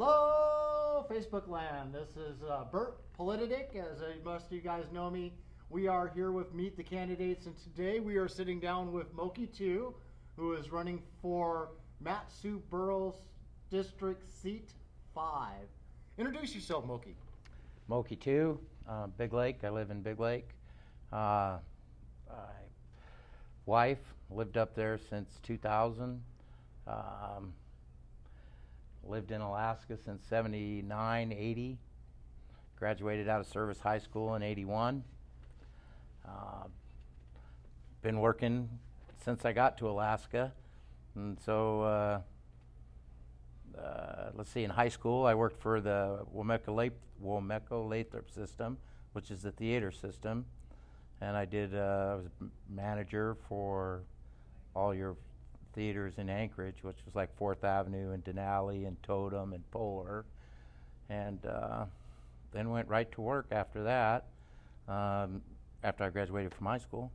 Hello, Facebook land. This is Bert Politadick. As most of you guys know me, we are here with Meet the Candidates, and today we are sitting down with Mokie Tew, who is running for Matsu Borough's District Seat 5. Introduce yourself, Mokie. Mokie Tew, Big Lake. I live in Big Lake. Wife lived up there since 2000. Lived in Alaska since 79, 80. Graduated out of Service High School in 81. Been working since I got to Alaska. And so, let's see, in high school I worked for the Womeco Lathrop system, which is the theater system. And I was manager for all your theaters in Anchorage, which was like 4th Avenue and Denali and Totem and Polar. And then went right to work after that, after I graduated from high school.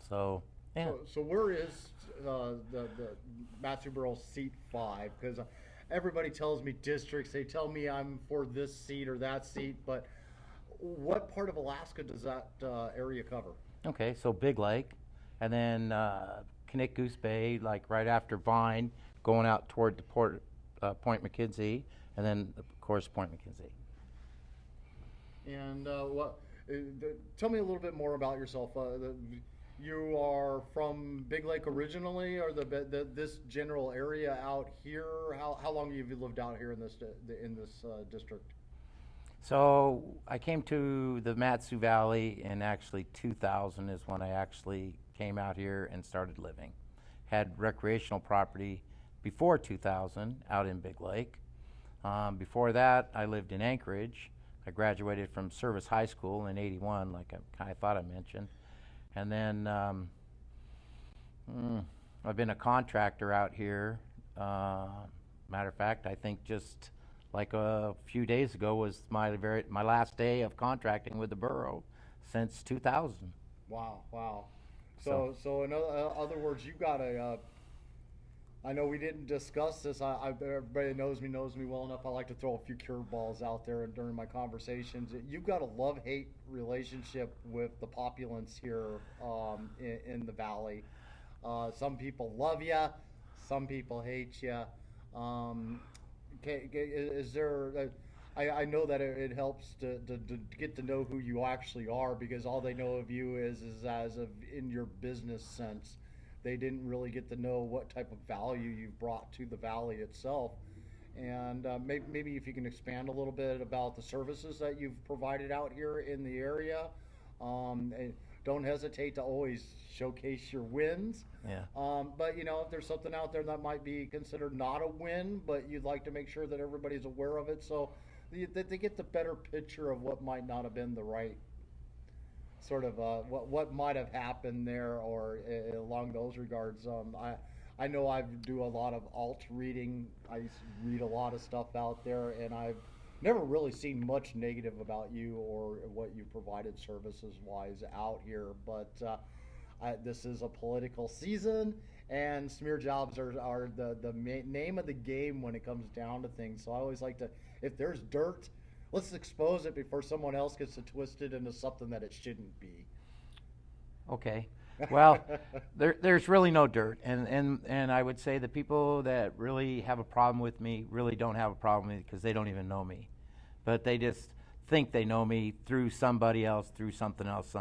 So, yeah. So where is the Matsu Borough Seat 5? Because everybody tells me districts. They tell me I'm for this seat or that seat, but what part of Alaska does that area cover? Okay, so Big Lake, and then Knik Goose Bay, like right after Vine, going out toward the Point McKenzie, and then of course Point McKenzie. And tell me a little bit more about yourself. You are from Big Lake originally, or this general area out here? How long have you lived out here in this district? So I came to the Matsu Valley in actually 2000 is when I actually came out here and started living. Had recreational property before 2000 out in Big Lake. Before that, I lived in Anchorage. I graduated from Service High School in 81, like I thought I mentioned. And then I've been a contractor out here. Matter of fact, I think just like a few days ago was my last day of contracting with the borough since 2000. Wow. So in other words, you got I know we didn't discuss this. Everybody knows me well enough. I like to throw a few curveballs out there during my conversations. You've got a love-hate relationship with the populace here in the valley. Some people love you, some people hate you. Is there? I know that it helps to get to know who you actually are, because all they know of you is as of in your business sense. They didn't really get to know what type of value you've brought to the valley itself. And maybe if you can expand a little bit about the services that you've provided out here in the area. And don't hesitate to always showcase your wins. Yeah. But if there's something out there that might be considered not a win, but you'd like to make sure that everybody's aware of it, so that they get the better picture of what might not have been the right sort of what might have happened there, or along those regards. I know I do a lot of alt reading. I read a lot of stuff out there, and I've never really seen much negative about you or what you provided services-wise out here. But this is a political season, and smear jobs are the name of the game when it comes down to things. So I always like to, if there's dirt, let's expose it before someone else gets it twisted into something that it shouldn't be. Okay. Well, there's really no dirt, and I would say the people that really have a problem with me really don't have a problem with me because they don't even know me, but they just think they know me through somebody else, through something else,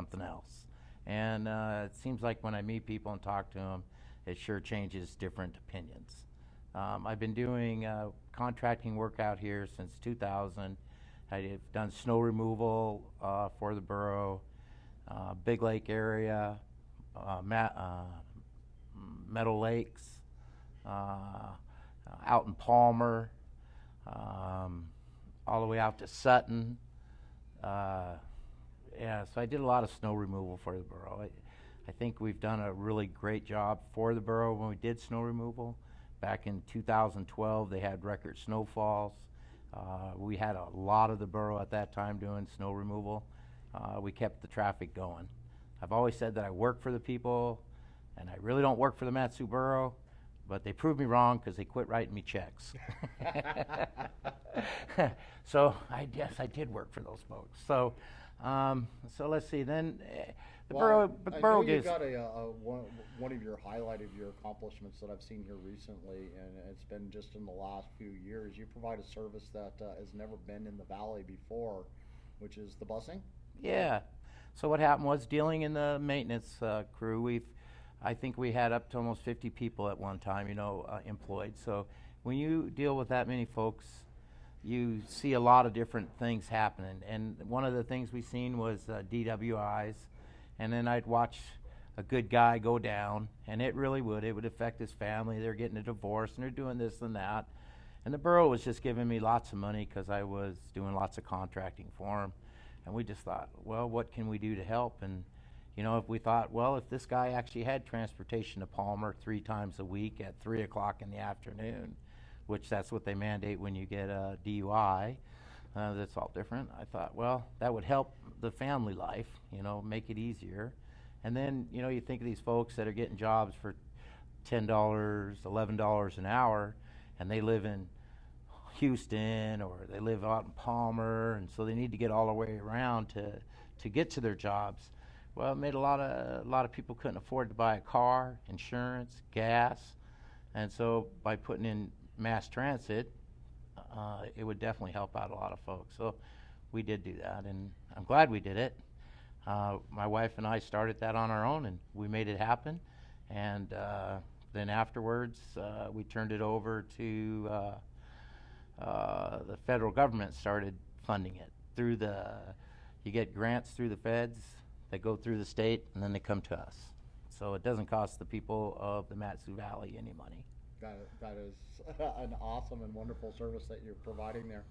and it seems like when I meet people and talk to them, it sure changes different opinions. I've been doing contracting work out here since 2000. I've done snow removal for the borough, Big Lake area, Meadow Lakes, out in Palmer, all the way out to Sutton. Yeah, so I did a lot of snow removal for the borough. I think we've done a really great job for the borough when we did snow removal. Back in 2012, they had record snowfalls. We had a lot of the borough at that time doing snow removal. We kept the traffic going. I've always said that I work for the people, and I really don't work for the Matsu Borough, but but they proved me wrong because they quit writing me checks. So I guess I did work for those folks. So let's see. Then the borough gives. gives. Got one of your highlighted your accomplishments that I've seen here recently, and it's been just in the last few years. You provide a service that has never been in the valley before, which is the busing. Yeah. So what happened was, dealing in the maintenance crew, I think we had up to almost 50 people at one time, employed. So when you deal with that many folks, you see a lot of different things happening. And one of the things we seen was DWIs. And then I'd watch a good guy go down, and it would affect his family. They're getting a divorce, and they're doing this and that. And the borough was just giving me lots of money because I was doing lots of contracting for them. And we just thought, well, what can we do to help? And, if we thought, well, if this guy actually had transportation to Palmer 3 times a week at 3 o'clock in the afternoon, which that's what they mandate when you get a DUI, that's all different. I thought, well, that would help the family life, make it easier. And then, you think of these folks that are getting jobs for $10, $11 an hour, and they live in Houston or they live out in Palmer, and so they need to get all the way around to get to their jobs. Well, it made a lot of people couldn't afford to buy a car, insurance, gas, and so by putting in mass transit, it would definitely help out a lot of folks. So we did do that, and I'm glad we did it. My wife and I started that on our own, and we made it happen. And then afterwards, we turned it over to the federal government. Started funding it through you get grants through the feds that go through the state, and then they come to us. So it doesn't cost the people of the Matsu Valley any money. That is an awesome and wonderful service that you're providing there.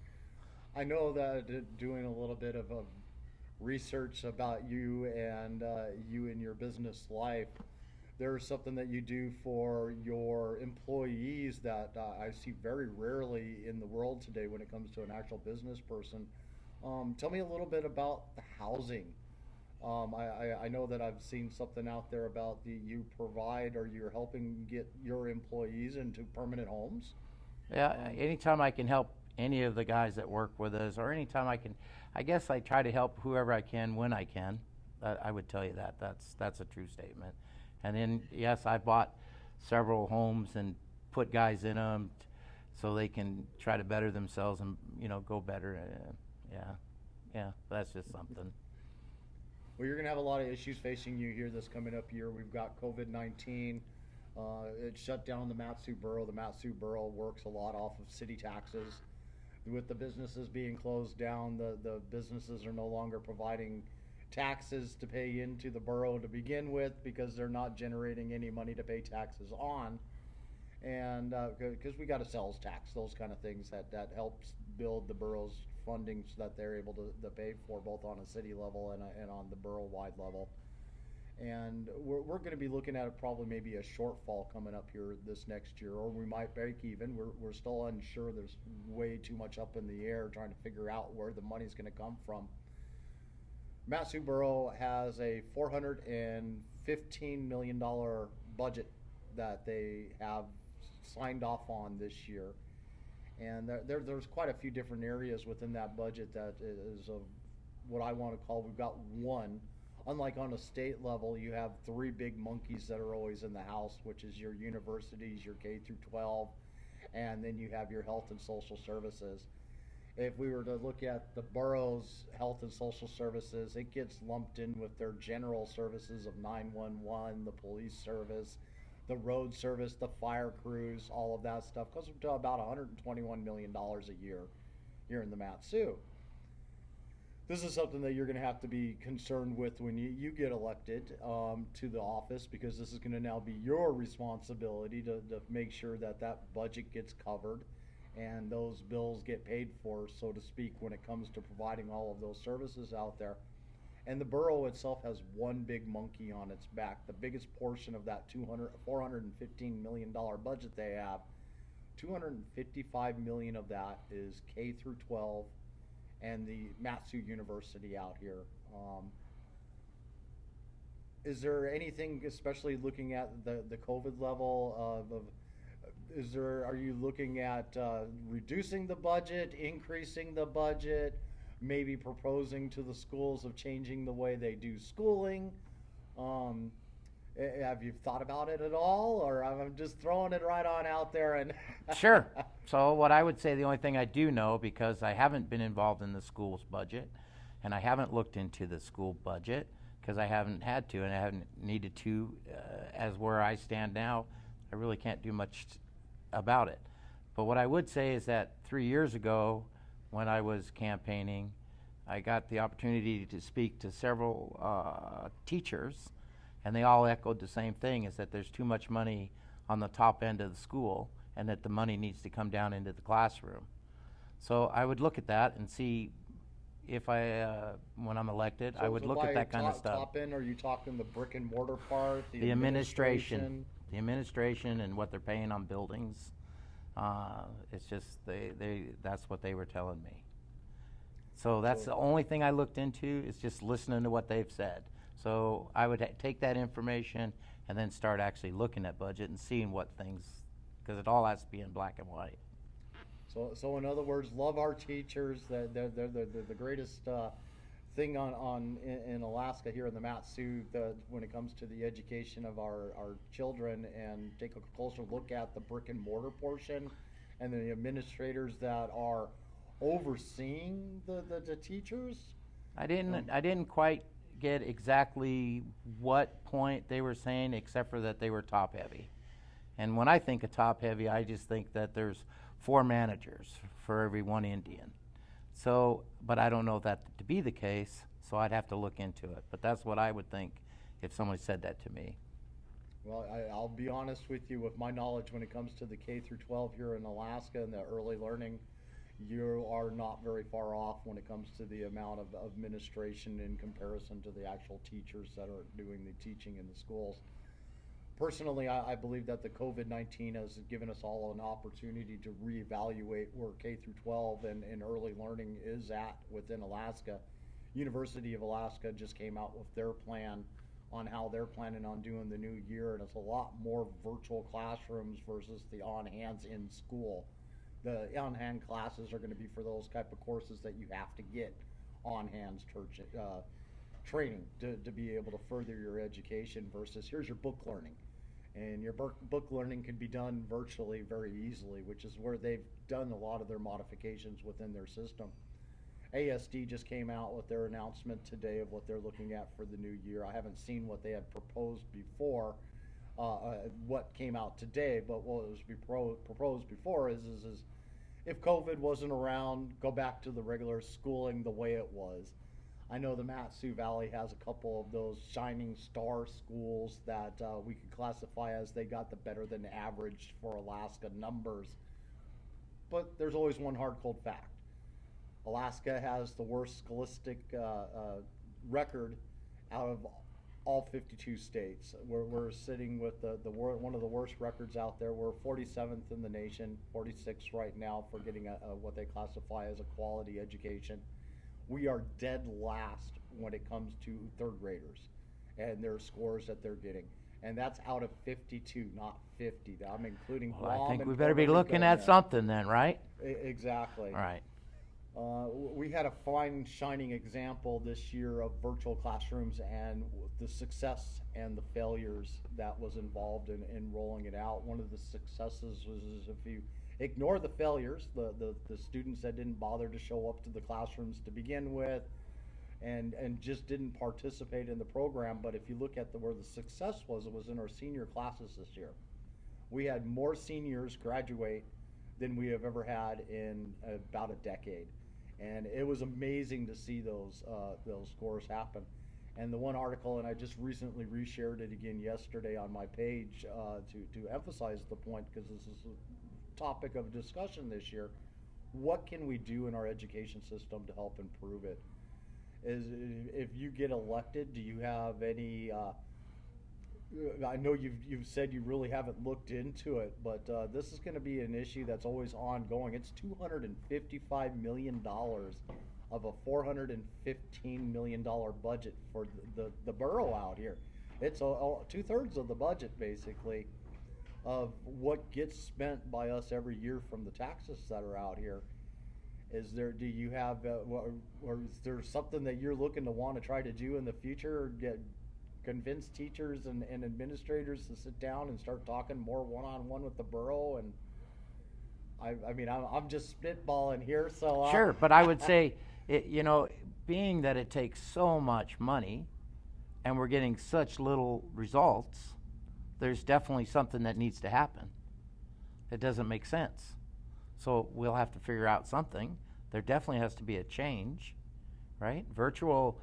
I know that doing a little bit of research about you and your business life, there's something that you do for your employees that I see very rarely in the world today when it comes to an actual business person. Tell me a little bit about the housing. I know that I've seen something out there about you provide, or you're helping get your employees into permanent homes. Yeah, anytime I can help any of the guys that work with us, or anytime I guess I try to help whoever I can when I can. I would tell you that's a true statement. And then, yes, I bought several homes and put guys in them so they can try to better themselves and, go better. Yeah, that's just something. Well, you're going to have a lot of issues facing you here this coming up year. We've got COVID-19. It shut down the Matsu Borough. The Matsu Borough works a lot off of city taxes. With the businesses being closed down, the businesses are no longer providing taxes to pay into the borough to begin with, because they're not generating any money to pay taxes on. And because we got a sales tax, those kind of things that helps build the borough's funding so that they're able to pay for both on a city level and on the borough-wide level. And we're going to be looking at probably maybe a shortfall coming up here this next year, or we might break even. We're still unsure. There's way too much up in the air trying to figure out where the money's going to come from. Matsu Borough has a $415 million budget that they have signed off on this year. And there's quite a few different areas within that budget that is of what I want to call, we've got one. Unlike on a state level, you have 3 big monkeys that are always in the house, which is your universities, your K through 12, and then you have your health and social services. If we were to look at the borough's health and social services, it gets lumped in with their general services of 911, the police service, the road service, the fire crews, all of that stuff, goes up to about $121 million a year here in the Matsu. This is something that you're going to have to be concerned with when you get elected to the office, because this is going to now be your responsibility to make sure that budget gets covered and those bills get paid for, so to speak, when it comes to providing all of those services out there. And the borough itself has one big monkey on its back. The biggest portion of that $415 million budget they have, $255 million of that is K through 12 and the Matsu University out here. Is there anything, especially looking at the COVID level of are you looking at reducing the budget, increasing the budget, maybe proposing to the schools of changing the way they do schooling? Um, have you thought about it at all, or I'm just throwing it right on out there? And Sure. So what I would say, the only thing I do know, because I haven't been involved in the school's budget, and I haven't looked into the school budget, because I haven't had to and I haven't needed to, as where I stand now, I really can't do much about it. But what I would say is that 3 years ago, when I was campaigning, I got the opportunity to speak to several teachers, and they all echoed the same thing, is that there's too much money on the top end of the school and that the money needs to come down into the classroom. So I would look at that and see if when I'm elected, I would look at that kind of stuff. Top end, are you talking the brick and mortar part, the administration, and what they're paying on buildings? It's just that's what they were telling me. So that's the only thing I looked into, is just listening to what they've said. So I would take that information and then start actually looking at budget and seeing what things, because it all has to be in black and white. So in other words, love our teachers. They're the greatest thing in Alaska here in the Matsu when it comes to the education of our children, and take a closer look at the brick and mortar portion and the administrators that are overseeing the teachers. I didn't quite get exactly what point they were saying, except for that they were top heavy. And when I think of top heavy, I just think that there's 4 managers for every 1 Indian. So, but I don't know that to be the case, so I'd have to look into it. But that's what I would think if somebody said that to me. Well, I'll be honest with you, with my knowledge when it comes to the K through 12 here in Alaska and the early learning, you are not very far off when it comes to the amount of administration in comparison to the actual teachers that are doing the teaching in the schools. Personally, I believe that the COVID-19 has given us all an opportunity to reevaluate where K through 12 and early learning is at within Alaska. University of Alaska just came out with their plan on how they're planning on doing the new year, and it's a lot more virtual classrooms versus the on-hands in school. The on-hand classes are going to be for those type of courses that you have to get on-hands training to be able to further your education, versus here's your book learning. And your book learning can be done virtually very easily, which is where they've done a lot of their modifications within their system. ASD just came out with their announcement today of what they're looking at for the new year. I haven't seen what they had proposed before, what came out today, but what was proposed before is if COVID wasn't around, go back to the regular schooling the way it was. I know the Matsu Valley has a couple of those shining star schools that we could classify as they got the better than average for Alaska numbers. But there's always one hard cold fact. Alaska has the worst scholastic record out of all 52 states. We're sitting with one of the worst records out there. We're 47th in the nation, 46th right now for getting what they classify as a quality education. We are dead last when it comes to third graders and their scores that they're getting. And that's out of 52, not 50. I'm including Guam. Well, I think and we better be Puerto looking Rico at now. something then, right? Exactly. All right. We had a fine shining example this year of virtual classrooms and the success and the failures that was involved in rolling it out. One of the successes was if you ignore the failures, the students that didn't bother to show up to the classrooms to begin with and just didn't participate in the program. But if you look at where the success was, it was in our senior classes this year. We had more seniors graduate than we have ever had in about a decade. And it was amazing to see those scores happen. And the one article, and I just recently reshared it again yesterday on my page to emphasize the point, because this is a topic of discussion this year. What can we do in our education system to help improve it? If you get elected, do you have any? I know you've said you really haven't looked into it, but this is going to be an issue that's always ongoing. It's $255 million of a $415 million budget for the borough out here. It's 2/3 of the budget basically of what gets spent by us every year from the taxes that are out here. Do you have, or is there something that you're looking to want to try to do in the future, or convince teachers and administrators to sit down and start talking more one-on-one with the borough? And I mean, I'm just spitballing here, so Sure, but I would say, being that it takes so much money and we're getting such little results, there's definitely something that needs to happen. It doesn't make sense. So we'll have to figure out something. There definitely has to be a change, right? Virtual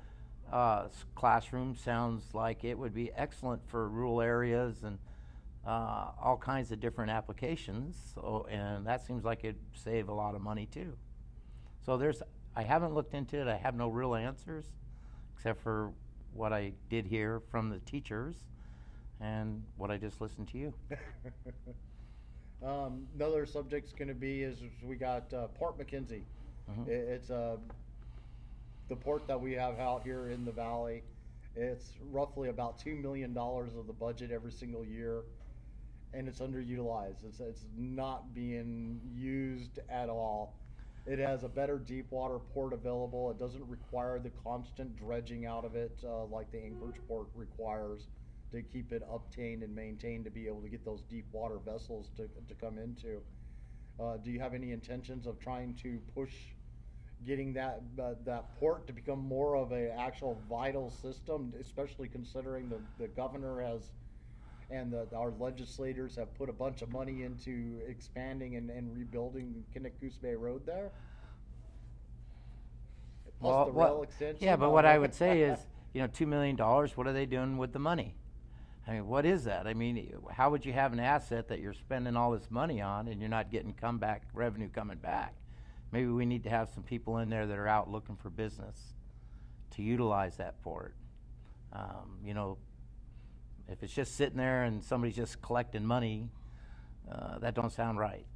classroom sounds like it would be excellent for rural areas and all kinds of different applications. So, and that seems like it'd save a lot of money too. So I haven't looked into it. I have no real answers except for what I did hear from the teachers and what I just listened to you. Another subject's going to be is we got Port McKenzie. Mhm. It's the port that we have out here in the valley. It's roughly about $2 million of the budget every single year, and it's underutilized. It's not being used at all. It has a better deep water port available. It doesn't require the constant dredging out of it like the Anchorage port requires to keep it obtained and maintained to be able to get those deep water vessels to come into. Do you have any intentions of trying to push getting that port to become more of a actual vital system, especially considering the governor has and our legislators have put a bunch of money into expanding and rebuilding Kinnick-Goose Bay Road there? Plus the rail extension. Yeah, but what I would say is, $2 million, what are they doing with the money? I mean, what is that? I mean, how would you have an asset that you're spending all this money on and you're not getting revenue coming back? Maybe we need to have some people in there that are out looking for business to utilize that port. If it's just sitting there and somebody's just collecting money, that don't sound right.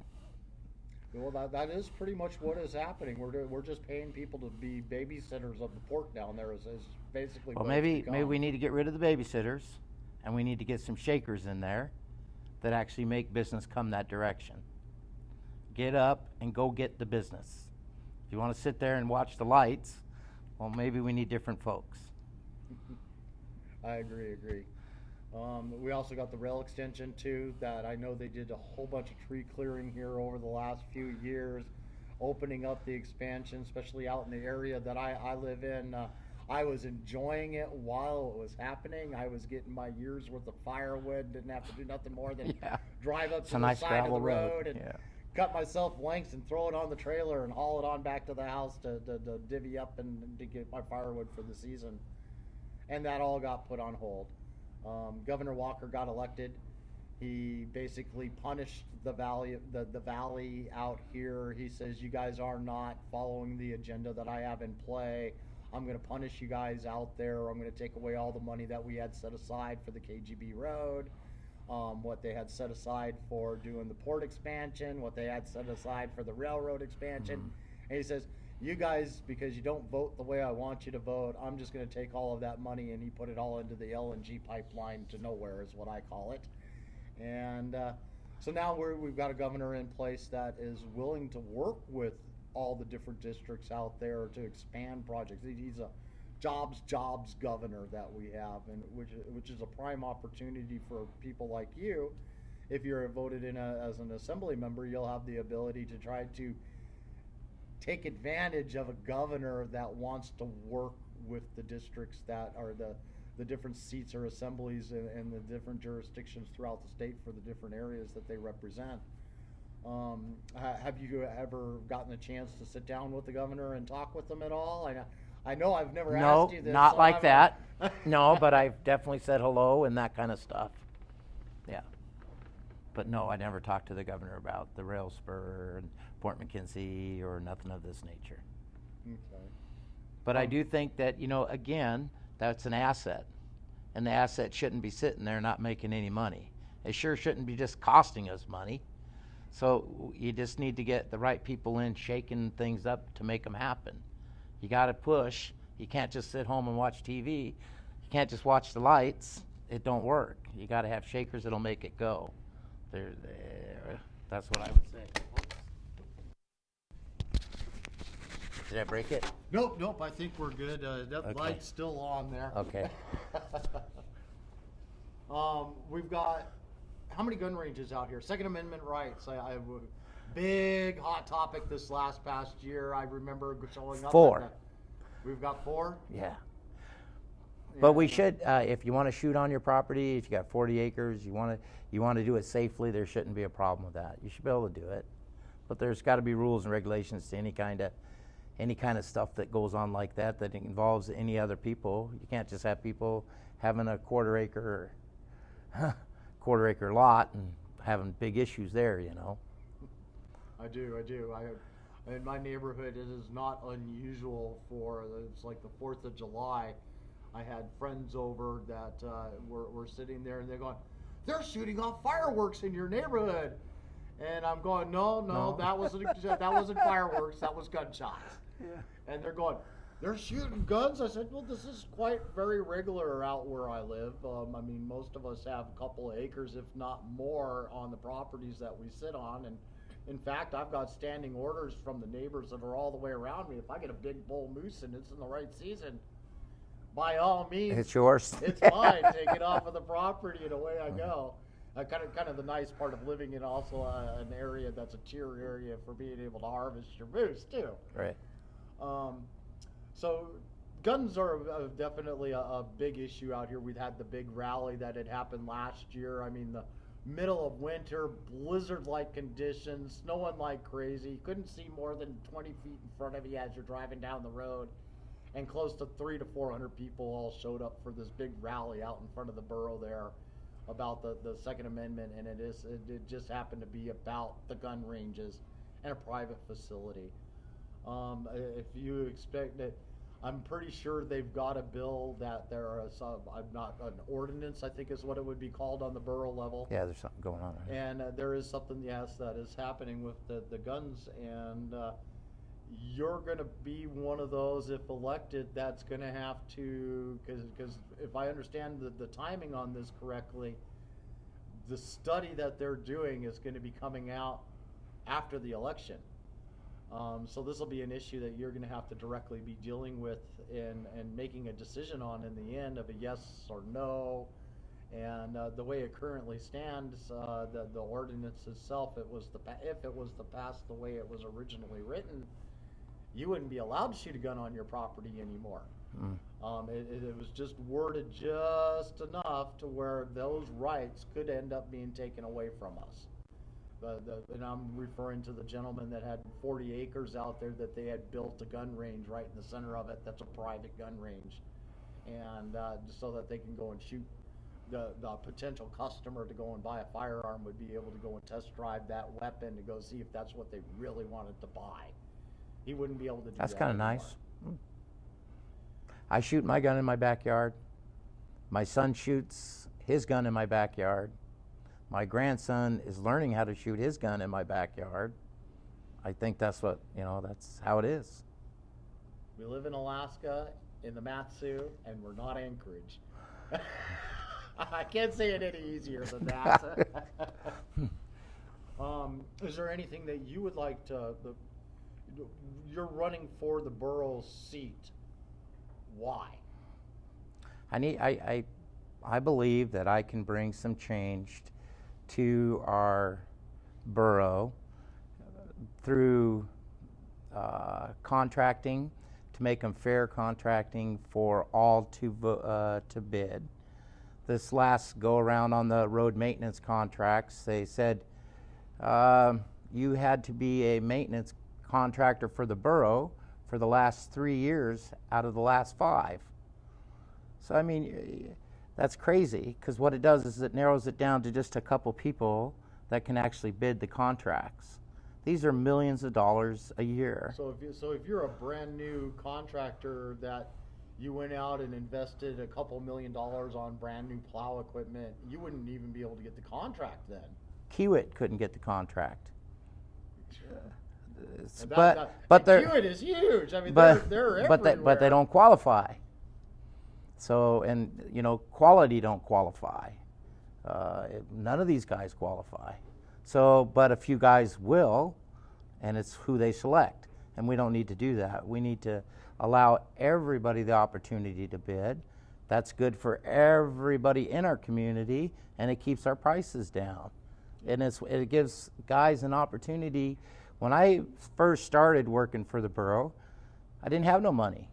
Well, that is pretty much what is happening. We're just paying people to be babysitters of the port down there. Is basically. Well, what maybe we need to get rid of the babysitters, and we need to get some shakers in there that actually make business come that direction. Get up and go get the business. If you want to sit there and watch the lights, well, maybe we need different folks. I agree. We also got the rail extension too, that I know they did a whole bunch of tree clearing here over the last few years, opening up the expansion, especially out in the area that I live in. I was enjoying it while it was happening. I was getting my year's worth of firewood, didn't have to do nothing more than drive up to the side of the road and cut myself lengths and throw it on the trailer and haul it on back to the house to divvy up and to get my firewood for the season. And that all got put on hold. Governor Walker got elected. He basically punished the valley out here. He says, you guys are not following the agenda that I have in play. I'm going to punish you guys out there. I'm going to take away all the money that we had set aside for the KGB road, what they had set aside for doing the port expansion, what they had set aside for the railroad expansion. Mm-hmm. And he says, you guys, because you don't vote the way I want you to vote, I'm just going to take all of that money, and he put it all into the LNG pipeline to nowhere is what I call it. And so now we've got a governor in place that is willing to work with all the different districts out there to expand projects. He's a jobs governor that we have, and which is a prime opportunity for people like you. If you're voted in as an assembly member, you'll have the ability to try to take advantage of a governor that wants to work with the districts that are the different seats or assemblies and the different jurisdictions throughout the state for the different areas that they represent. Have you ever gotten a chance to sit down with the governor and talk with them at all? I know I've never asked you this. No, not like that. No, but I've definitely said hello and that kind of stuff. Yeah. But no, I never talked to the governor about the rail spur and Port McKenzie or nothing of this nature. Okay. But I do think that, again, that's an asset. And the asset shouldn't be sitting there not making any money. It sure shouldn't be just costing us money. So you just need to get the right people in shaking things up to make them happen. You got to push. You can't just sit home and watch TV. You can't just watch the lights. It don't work. You got to have shakers that'll make it go. That's what I would say. Did I break it? Nope. I think we're good. That Okay. light's still on there. Okay. We've got how many gun ranges out here? Second Amendment rights. I have a big hot topic this past year. I remember showing up. 4. We've got 4. Yeah. But we should, if you want to shoot on your property, if you got 40 acres, you want to do it safely, there shouldn't be a problem with that. You should be able to do it. But there's got to be rules and regulations to any kind of stuff that goes on like that involves any other people. You can't just have people having a quarter acre lot and having big issues there, you know. I do. In my neighborhood, it is not unusual it's like the 4th of July. I had friends over that were sitting there, and they're going, "They're shooting off fireworks in your neighborhood," and I'm going, "No, that wasn't fireworks. That was gunshots." Yeah. And they're going, "They're shooting guns." I said, "Well, this is quite very regular out where I live. I mean, most of us have a couple of acres, if not more, on the properties that we sit on, and in fact, I've got standing orders from the neighbors that are all the way around me. If I get a big bull moose and it's in the right season, by all means, It's yours. It's mine. Take it off of the property, and away I go." Kind of the nice part of living in also an area that's a tier area for being able to harvest your moose too. Right. So guns are definitely a big issue out here. We've had the big rally that had happened last year. I mean, the middle of winter, blizzard-like conditions, snowing like crazy. You couldn't see more than 20 feet in front of you as you're driving down the road. And close to 300 to 400 people all showed up for this big rally out in front of the borough there about the Second Amendment, and it just happened to be about the gun ranges and a private facility. If you expect that, I'm pretty sure they've got a bill that there is an ordinance, I think is what it would be called on the borough level. Yeah, there's something going on. Right? And there is something, yes, that is happening with the guns, and you're going to be one of those, if elected, that's going to have to, because if I understand the timing on this correctly, the study that they're doing is going to be coming out after the election. So this will be an issue that you're going to have to directly be dealing with and making a decision on in the end of a yes or no. And the way it currently stands, the ordinance itself, if it was to pass the way it was originally written, you wouldn't be allowed to shoot a gun on your property anymore. It was just worded just enough to where those rights could end up being taken away from us. And I'm referring to the gentleman that had 40 acres out there that they had built a gun range right in the center of it. That's a private gun range, and so that they can go and shoot. The potential customer to go and buy a firearm would be able to go and test drive that weapon to go see if that's what they really wanted to buy. He wouldn't be able to do that. That's kind of anymore. nice. I shoot my gun in my backyard. My son shoots his gun in my backyard. My grandson is learning how to shoot his gun in my backyard. I think that's that's how it is. We live in Alaska, in the Matsu, and we're not Anchorage. I can't say it any easier than that. Is there anything that you would like to... You're running for the borough seat. Why? I believe that I can bring some change to our borough through contracting, to make them fair contracting for all to bid. This last go around on the road maintenance contracts, they said you had to be a maintenance contractor for the borough for the last 3 years out of the last 5. So I mean, that's crazy, because what it does is it narrows it down to just a couple people that can actually bid the contracts. These are millions of dollars a year. So if you're a brand new contractor that you went out and invested a couple $1 million on brand new plow equipment, you wouldn't even be able to get the contract then. Kiewit couldn't get the contract. But Kiewit is huge. I mean, they're everywhere. But they don't qualify. So, and quality don't qualify. None of these guys qualify. So, but a few guys will, and it's who they select. And we don't need to do that. We need to allow everybody the opportunity to bid. That's good for everybody in our community, and it keeps our prices down. And it gives guys an opportunity. When I first started working for the borough, I didn't have no money.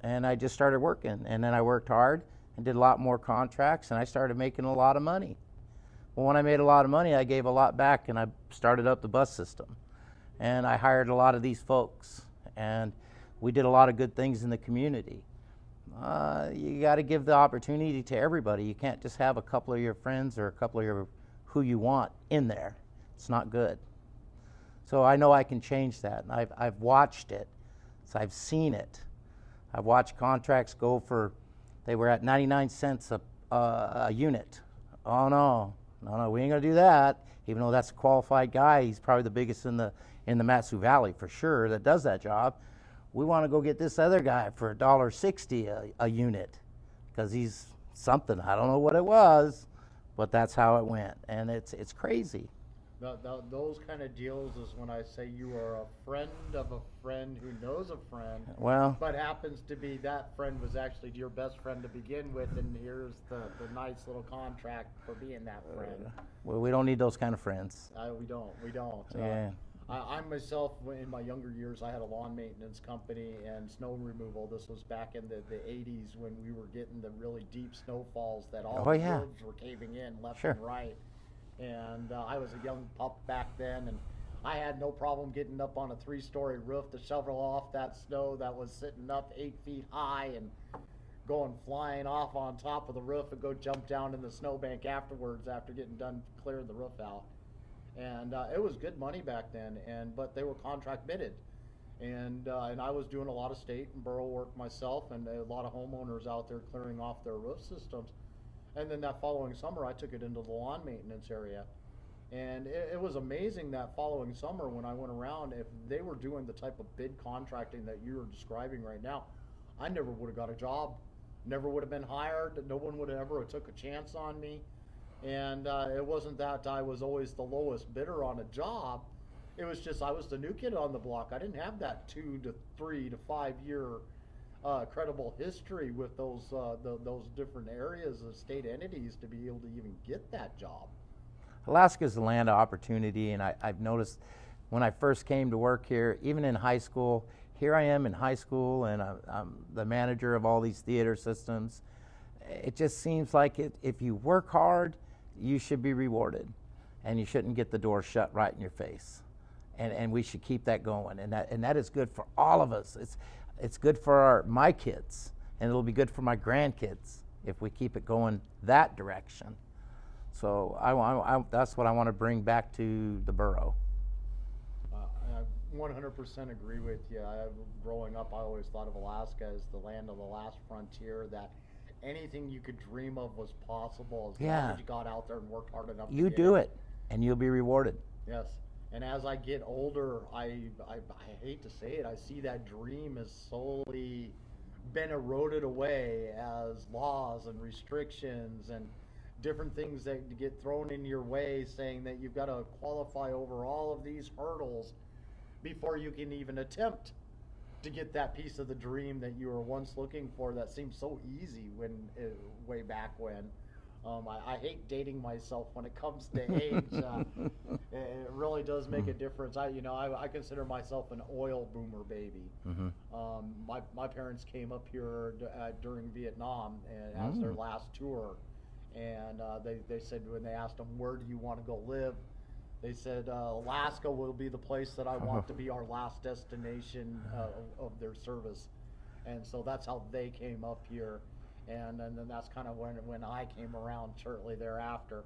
And I just started working. And then I worked hard and did a lot more contracts, and I started making a lot of money. Well, when I made a lot of money, I gave a lot back, and I started up the bus system. And I hired a lot of these folks, and we did a lot of good things in the community. You got to give the opportunity to everybody. You can't just have a couple of your friends or a couple of your who you want in there. It's not good. So I know I can change that, and I've watched it. So I've seen it. I've watched contracts go for, they were at 99 cents a unit. Oh no, we ain't gonna do that. Even though that's a qualified guy, he's probably the biggest in the Matsu Valley for sure that does that job. We want to go get this other guy for $1.60 a unit because he's something. I don't know what it was, but that's how it went, and it's crazy. Those kind of deals is when I say you are a friend of a friend who knows a friend. Well, but happens to be that friend was actually your best friend to begin with, and here's the nice little contract for being that friend. Well, we don't need those kind of friends. We don't. Yeah. I myself, in my younger years, I had a lawn maintenance company and snow removal. This was back in the 80s when we were getting the really deep snowfalls that all the roads were caving in left and right. And I was a young pup back then, and I had no problem getting up on a 3-story roof to shovel off that snow that was sitting up 8 feet high and going flying off on top of the roof and go jump down in the snowbank afterwards after getting done clearing the roof out. And it was good money back then, but they were contract bidded. And I was doing a lot of state and borough work myself, and a lot of homeowners out there clearing off their roof systems. And then that following summer, I took it into the lawn maintenance area. And it was amazing that following summer when I went around, if they were doing the type of bid contracting that you are describing right now, I never would have got a job, never would have been hired, no one would have ever took a chance on me. And it wasn't that I was always the lowest bidder on a job. It was just I was the new kid on the block. I didn't have that 2 to 3 to 5 year credible history with those different areas of state entities to be able to even get that job. Alaska is a land of opportunity, and I've noticed when I first came to work here, even in high school, here I am in high school, and I'm the manager of all these theater systems. It just seems like if you work hard, you should be rewarded, and you shouldn't get the door shut right in your face. And we should keep that going, and that is good for all of us. It's good for my kids, and it'll be good for my grandkids if we keep it going that direction. So that's what I want to bring back to the borough. I 100% agree with you. Growing up, I always thought of Alaska as the land of the last frontier, that anything you could dream of was possible as long as you got out there and worked hard enough. You do it, and you'll be rewarded. Yes. And as I get older, I hate to say it, I see that dream has slowly been eroded away as laws and restrictions and different things that get thrown in your way, saying that you've got to qualify over all of these hurdles before you can even attempt to get that piece of the dream that you were once looking for that seemed so easy way back when. I hate dating myself when it comes to age. It really does make a difference. I consider myself an oil boomer baby. Mm-hmm. My parents came up here during Vietnam and as their last tour, and they said when they asked them, where do you want to go live, they said Alaska will be the place that I want to be our last destination of their service. And so that's how they came up here. And then that's kind of when I came around shortly thereafter.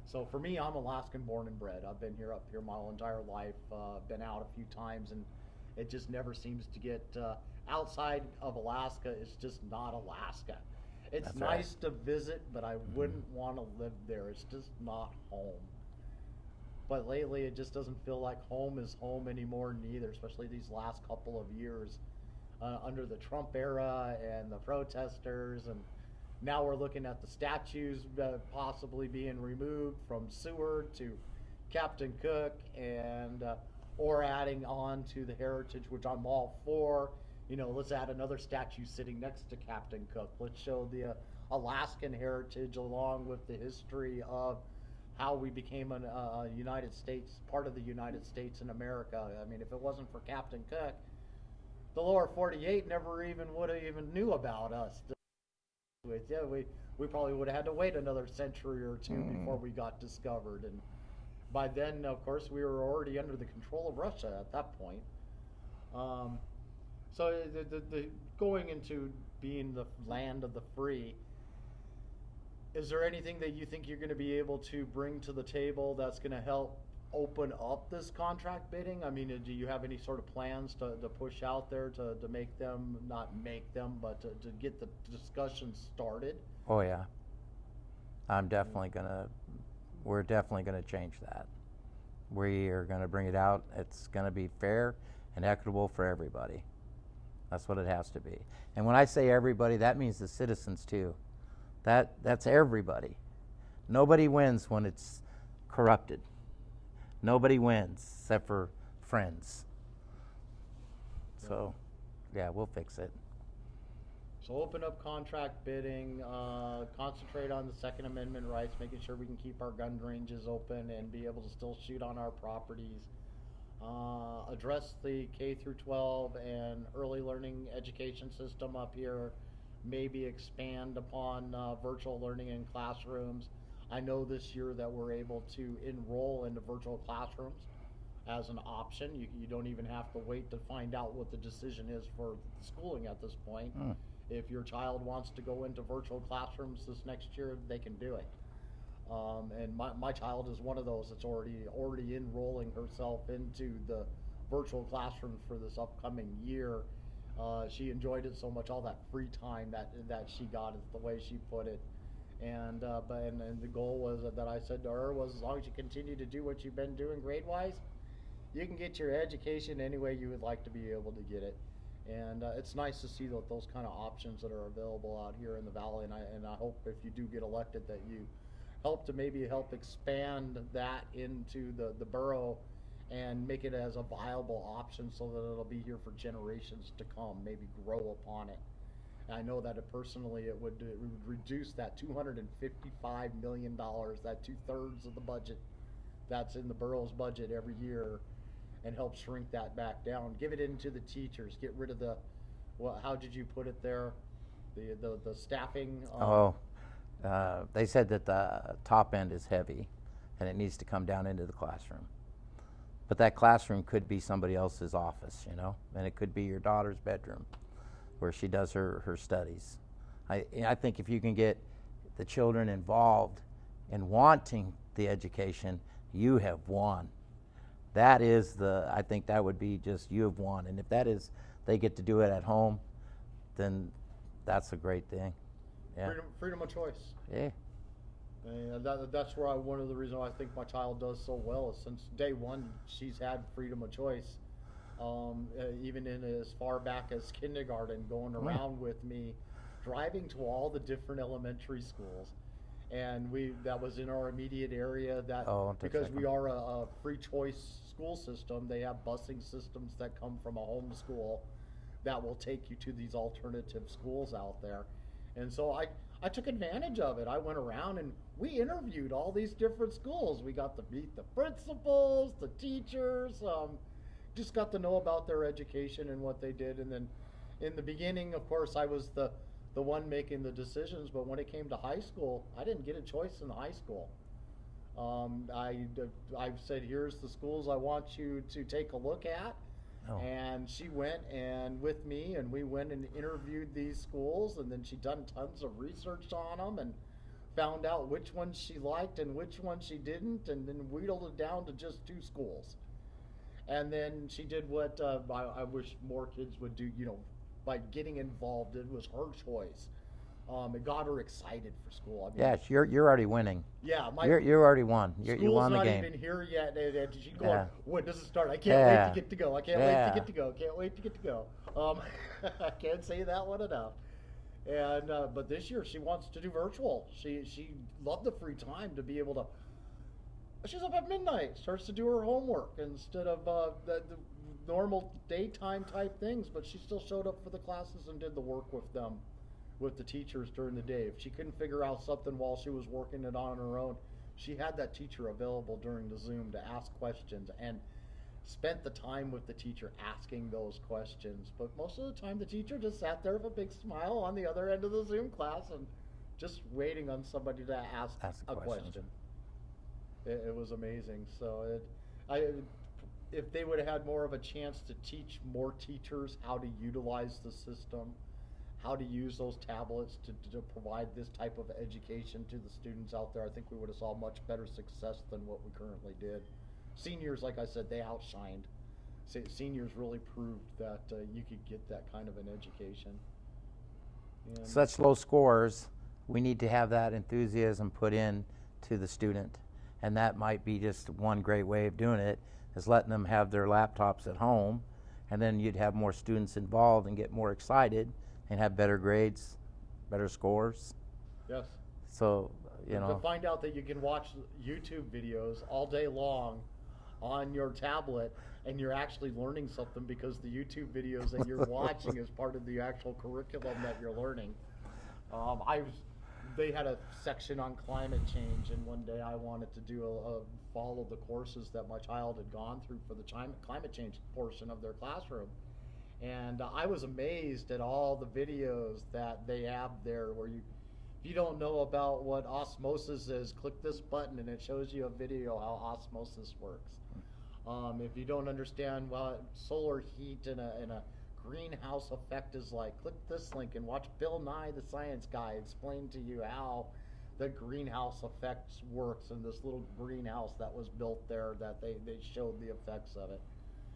So for me, I'm Alaskan born and bred. I've been up here my whole entire life, been out a few times, and it just never seems to get outside of Alaska. It's just not Alaska. It's that's nice to visit, but I wouldn't want to live there. It's just not home. But lately, it just doesn't feel like home is home anymore neither, especially these last couple of years under the Trump era and the protesters. And Now we're looking at the statues possibly being removed from Seward to Captain Cook, and or adding on to the heritage, which I'm all for. Let's add another statue sitting next to Captain Cook. Let's show the Alaskan heritage along with the history of how we became a United States, part of the United States in America. I mean, if it wasn't for Captain Cook, the lower 48 never even would have even knew about us. We probably would have had to wait another century or two before we got discovered. And by then, of course, we were already under the control of Russia at that point. So the going into being the land of the free, is there anything that you think you're going to be able to bring to the table that's going to help open up this contract bidding? I mean, do you have any sort of plans to push out there to make them, not make them, but to get the discussion started? Oh yeah, we're definitely gonna change that. We are gonna bring it out. It's gonna be fair and equitable for everybody. That's what it has to be. And when I say everybody, that means the citizens too. That's everybody. Nobody wins when it's corrupted. Nobody wins except for friends. So, yeah, we'll fix it. So open up contract bidding, concentrate on the Second Amendment rights, making sure we can keep our gun ranges open and be able to still shoot on our properties. Address the K through 12 and early learning education system up here. Maybe expand upon virtual learning in classrooms. I know this year that we're able to enroll into virtual classrooms as an option. You don't even have to wait to find out what the decision is for schooling at this point. If your child wants to go into virtual classrooms this next year, they can do it. And my child is one of those that's already enrolling herself into the virtual classroom for this upcoming year. She enjoyed it so much, all that free time that she got is the way she put it. And the goal was that I said to her was, as long as you continue to do what you've been doing grade-wise, you can get your education any way you would like to be able to get it. And it's nice to see those kind of options that are available out here in the valley. And I hope if you do get elected that you help expand that into the borough and make it as a viable option so that it'll be here for generations to come, maybe grow upon it. And I know that it would reduce that $255 million, that 2/3 of the budget that's in the borough's budget every year, and help shrink that back down. Give it into the teachers. Get rid of how did you put it there? The staffing. They said that the top end is heavy, and it needs to come down into the classroom. But that classroom could be somebody else's office, and it could be your daughter's bedroom where she does her studies. I think if you can get the children involved in wanting the education, you have won. I think that would be just, you have won. And if that is, they get to do it at home, then that's a great thing. Yeah. Freedom of choice. Yeah. And that's where one of the reasons I think my child does so well is since day one she's had freedom of choice. Even in as far back as kindergarten, going around with me, driving to all the different elementary schools. And that was in our immediate area. Because we are a free choice school system, they have busing systems that come from a home school that will take you to these alternative schools out there. And so I took advantage of it. I went around and we interviewed all these different schools. We got to meet the principals, the teachers, just got to know about their education and what they did. And then in the beginning, of course, I was the one making the decisions, but when it came to high school, I didn't get a choice in high school. I said, here's the schools I want you to take a look at. And she went with me, and we went and interviewed these schools, and then she done tons of research on them and found out which ones she liked and which ones she didn't, and then wheedled it down to just 2 schools. And then she did what I wish more kids would do, by getting involved. It was her choice. It got her excited for school. I mean, yes, you're already winning. Yeah, you already won. You won the game. School's not even here yet, and she's going, when does it start? I can't wait to get to go. I can't wait to get to go. Can't wait to get to go. I can't say that one enough. And but this year she wants to do virtual. She loved the free time to be able to. She's up at midnight, starts to do her homework instead of the normal daytime type things. But she still showed up for the classes and did the work with them, with the teachers during the day. If she couldn't figure out something while she was working it on her own, she had that teacher available during the Zoom to ask questions and spent the time with the teacher asking those questions. But most of the time the teacher just sat there with a big smile on the other end of the Zoom class and just waiting on somebody to ask a question. It was amazing. So if they would have had more of a chance to teach more teachers how to utilize the system, how to use those tablets to provide this type of education to the students out there, I think we would have saw much better success than what we currently did. Seniors, like I said, they outshined. Seniors really proved that you could get that kind of an education. And such low scores, we need to have that enthusiasm put in to the student. And that might be just one great way of doing it, is letting them have their laptops at home, and then you'd have more students involved and get more excited and have better grades, better scores. Yes. So, to find out that you can watch YouTube videos all day long on your tablet and you're actually learning something because the YouTube videos that you're watching is part of the actual curriculum that you're learning. They had a section on climate change, and one day I wanted to do follow the courses that my child had gone through for the climate change portion of their classroom. And I was amazed at all the videos that they have there where if you don't know about what osmosis is, click this button and it shows you a video how osmosis works. If you don't understand what solar heat and a greenhouse effect is like, click this link and watch Bill Nye the Science Guy explain to you how the greenhouse effect works in this little greenhouse that was built there, that they showed the effects of it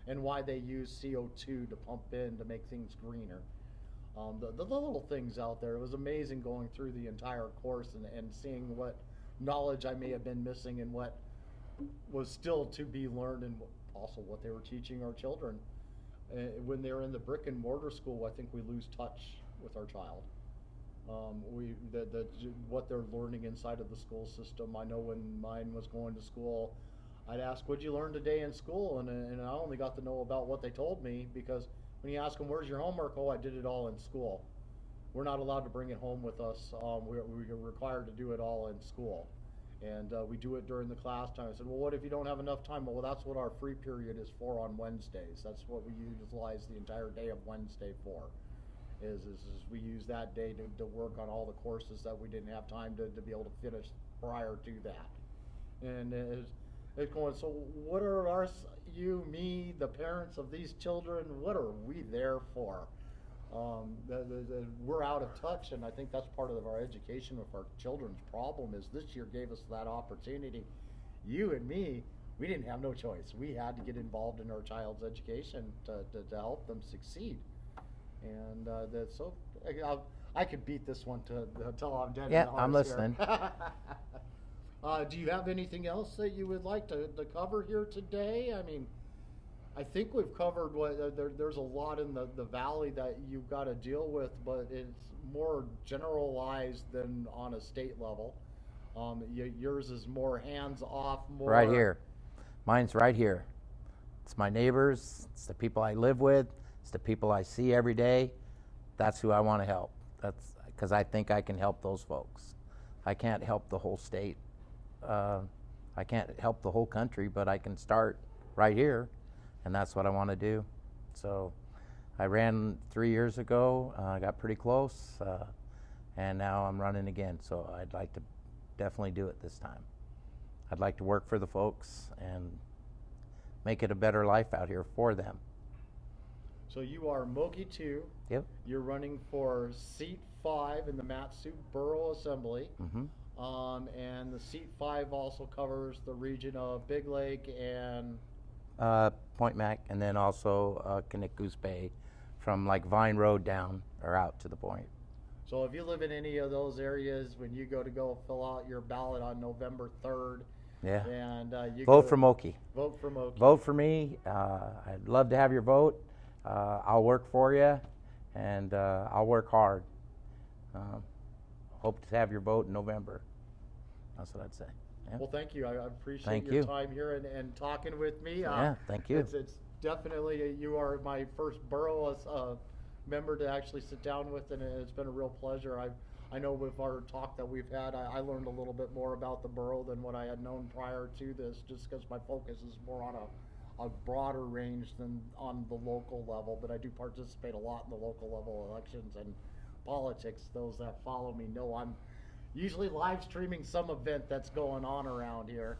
and why they use CO2 to pump in to make things greener. The little things out there, it was amazing going through the entire course and seeing what knowledge I may have been missing and what was still to be learned, and also what they were teaching our children. When they're in the brick and mortar school, I think we lose touch with our child. What they're learning inside of the school system. I know when mine was going to school, I'd ask, "What'd you learn today in school?" And I only got to know about what they told me, because when you ask them, "Where's your homework?" "Oh, I did it all in school." We're not allowed to bring it home with us. We're required to do it all in school. And we do it during the class time. I said, "Well, what if you don't have enough time?" "Well, that's what our free period is for on Wednesdays. That's what we utilize the entire day of Wednesday for. Is we use that day to work on all the courses that we didn't have time to be able to finish prior to that." And it's going, so what are you, me, the parents of these children, what are we there for? We're out of touch, and I think that's part of our education with our children's problem. Is this year gave us that opportunity. You and me, we didn't have no choice. We had to get involved in our child's education to help them succeed. And so I could beat this one until I'm dead. Yeah, I'm listening. Do you have anything else that you would like to cover here today? I mean, I think we've covered there's a lot in the valley that you've got to deal with, but it's more generalized than on a state level. Yours is more hands-off, more... Right here. Mine's right here. It's my neighbors. It's the people I live with. It's the people I see every day. That's who I want to help. That's because I think I can help those folks. I can't help the whole state. I can't help the whole country, but I can start right here, and that's what I want to do. So I ran 3 years ago. I got pretty close, and now I'm running again. So I'd like to definitely do it this time. I'd like to work for the folks and make it a better life out here for them. So you are Mokie Tew. Yep. You're running for seat 5 in the Matsu Borough Assembly. Mm-hmm. And the seat 5 also covers the region of Big Lake and Point Mac, and then also Kaniku's Bay, from like Vine Road down or out to the point. So if you live in any of those areas, when you go fill out your ballot on November 3rd, yeah, and you vote for Mokie. Vote for Mokie. Vote for me. I'd love to have your vote. I'll work for you, and I'll work hard. Hope to have your vote in November. That's what I'd say. Yeah. Well, thank you. I appreciate Thank your you. time here and talking with me. Yeah, thank you. It's definitely, you are my first borough member to actually sit down with, and it's been a real pleasure. I know with our talk that we've had, I learned a little bit more about the borough than what I had known prior to this, just because my focus is more on a broader range than on the local level, but I do participate a lot in the local level elections and politics. Those that follow me know I'm usually live streaming some event that's going on around here.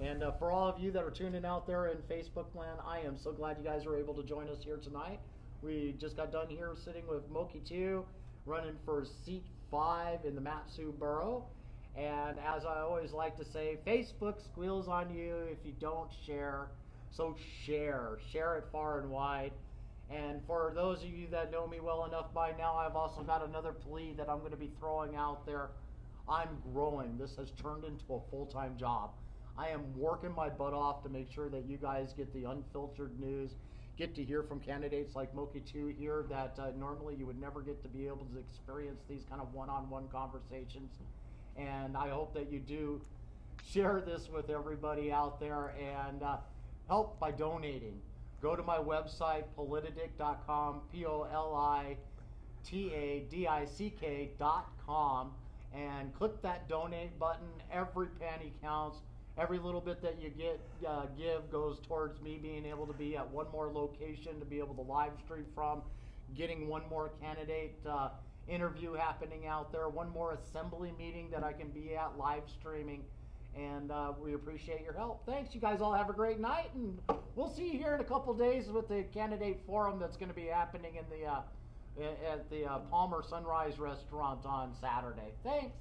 And for all of you that are tuning out there in Facebook land, I am so glad you guys were able to join us here tonight. We just got done here sitting with Mokie Tew, running for seat 5 in the Matsu Borough. And as I always like to say, Facebook squeals on you if you don't share. So share it far and wide. And for those of you that know me well enough by now, I've also got another plea that I'm going to be throwing out there. I'm growing. This has turned into a full-time job. I am working my butt off to make sure that you guys get the unfiltered news, get to hear from candidates like Mokie Tew here that normally you would never get to be able to experience these kind of one-on-one conversations. And I hope that you do share this with everybody out there and help by donating. Go to my website, politadick.com, politadick.com, and click that donate button. Every penny counts. Every little bit that you give goes towards me being able to be at one more location to be able to live stream from, getting one more candidate interview happening out there, one more assembly meeting that I can be at live streaming. And we appreciate your help. Thanks. You guys all have a great night, and we'll see you here in a couple days with the candidate forum that's going to be happening in the at the Palmer Sunrise Restaurant on Saturday. Thanks.